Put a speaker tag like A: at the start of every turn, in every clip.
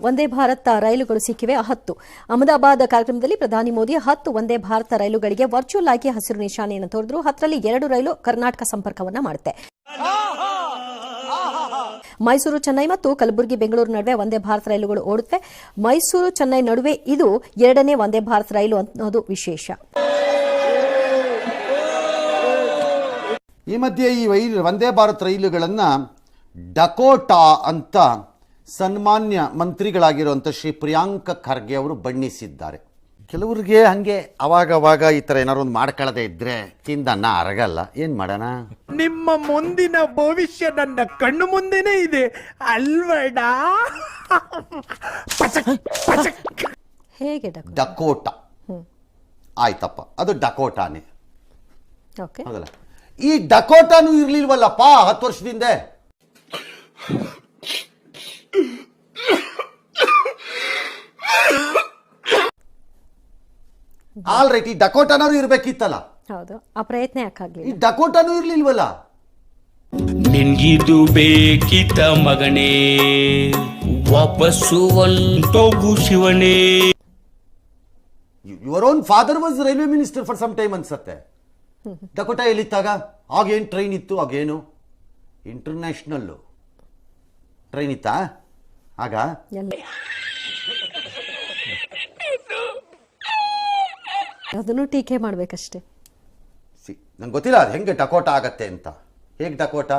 A: ವಂದೇ ಭಾರತ್ ರೈಲುಗಳು ಸಿಕ್ಕಿವೆ 10 ಅಹಮದಾಬಾದ್ ಕಾರ್ಯಕ್ರಮದಲ್ಲಿ ಪ್ರಧಾನಿ ಮೋದಿ 10 ವಂದೇ ಭಾರತ್ ರೈಲುಗಳಿಗೆ ವರ್ಚುವಲ್ ಆಗಿ ಹಸಿರು ನಿಶಾನೆಯನ್ನು ತೋರಿದ್ರು. 10ರಲ್ಲಿ 2 ರೈಲು ಕರ್ನಾಟಕ ಸಂಪರ್ಕವನ್ನ ಮಾಡುತ್ತೆ. ಮೈಸೂರು ಚೆನ್ನೈ ಮತ್ತು ಕಲಬುರಗಿ ಬೆಂಗಳೂರು ನಡುವೆ ವಂದೇ ಭಾರತ್ ರೈಲುಗಳು ಓಡುತ್ತವೆ. ಮೈಸೂರು ಚೆನ್ನೈ ನಡುವೆ ಇದು 2ನೇ ವಂದೇ ಭಾರತ್ ರೈಲು ಅನ್ನೋದು ವಿಶೇಷ.
B: ಈ ಮಧ್ಯೆ ಈ ವಂದೇ ಭಾರತ್ ರೈಲುಗಳನ್ನು ಡಕೋಟಾ ಅಂತ ಸನ್ಮಾನ್ಯ ಮಂತ್ರಿಗಳಾಗಿರುವಂಥ ಶ್ರೀ ಪ್ರಿಯಾಂಕ ಖರ್ಗೆ ಅವರು ಬಣ್ಣಿಸಿದ್ದಾರೆ. ಕೆಲವರಿಗೆ ಹಾಗೆ ಅವಾಗವಾಗ ಈ ಥರ ಏನಾರು ಒಂದು ಮಾಡ್ಕೊಳ್ಳದೆ ಇದ್ರೆ ತಿಂದನ್ನ ಅರಗಲ್ಲ. ಏನು ಮಾಡೋಣ?
C: ನಿಮ್ಮ ಮುಂದಿನ ಭವಿಷ್ಯ ನನ್ನ ಕಣ್ಣು ಮುಂದೆನೇ ಇದೆ ಅಲ್ವಡ.
A: ಹೇಗೆ
B: ಡಕೋಟಾ ಆಯ್ತಪ್ಪ, ಅದು ಡಕೋಟಾನೇ ಹೌದಲ್ಲ. ಈ ಡಕೋಟಾನು ಇರ್ಲಿಲ್ವಲ್ಲಪ್ಪ 10 ವರ್ಷದಿಂದ. ಆಲ್ ರೈಟ್, ಈ ಡಕೋಟಾನೂ ಇರ್ಬೇಕಿತ್ತಲ್ಲ.
A: ಹೌದು, ಆ ಪ್ರಯತ್ನ ಯಾಕಾಗ್ಲಿಲ್ಲ?
B: ಈ ಡಕೋಟಾನೂ ಇರ್ಲಿಲ್ವಲ್ಲ.
D: ನಿನ್ಗಿದು ಬೇಕಿತ್ತ ಮಗನೇ, ವಾಪಸ್ಸು ಒಂಟೋಗು ಶಿವನೇ.
B: Your own father was railway minister for some time ಅನ್ಸತ್ತೆ. ಡಕೋಟಾ ಎಲ್ಲಿತ್ತಾಗ? ಆಗೇನು ಟ್ರೈನ್ ಇತ್ತು? ಆಗೇನು ಇಂಟರ್ನ್ಯಾಷನಲ್ ಟ್ರೈನ್ ಇತ್ತಾ ಆಗ?
A: ಅದನ್ನು ಟೀಕೆ ಮಾಡ್ಬೇಕಷ್ಟೇ.
B: ನಂಗೆ ಗೊತ್ತಿಲ್ಲ ಅದು ಹೆಂಗೆ ಡಕೋಟಾ ಆಗತ್ತೆ ಅಂತ. ಹೇಗೆ ಡಕೋಟಾ?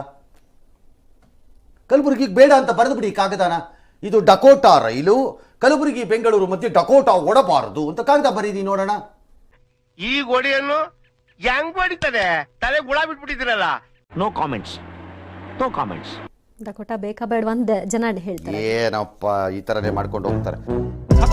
B: ಕಲಬುರಗಿಗೆ ಬೇಡ ಅಂತ ಬರೆದು ಬಿಡಿ ಕಾಗದಾನ. ಇದು ಡಕೋಟಾ ರೈಲು, ಕಲಬುರಗಿ ಬೆಂಗಳೂರು ಮಧ್ಯೆ ಡಕೋಟಾ ಓಡಬಾರದು ಅಂತ ಕಾಗದ ಬರೀರಿ ನೋಡೋಣ.
E: ಈ ಗೋಡೆಯನ್ನು ಹೆಂಗ್ ಹೊಡಿತದೆ? ತಲೆ ಗುಳ ಬಿಟ್ಬಿಟ್ಟಿದ್ದೀರಲ್ಲ.
D: No comments, no comments.
A: Dakota ಬೇಕಾ ಬೇಡ ಒಂದ್ ಜನ ಹೇಳ್ತಾರೆ.
B: ಏನಪ್ಪ ಈ ಥರನೇ ಮಾಡ್ಕೊಂಡು ಹೋಗ್ತಾರೆ.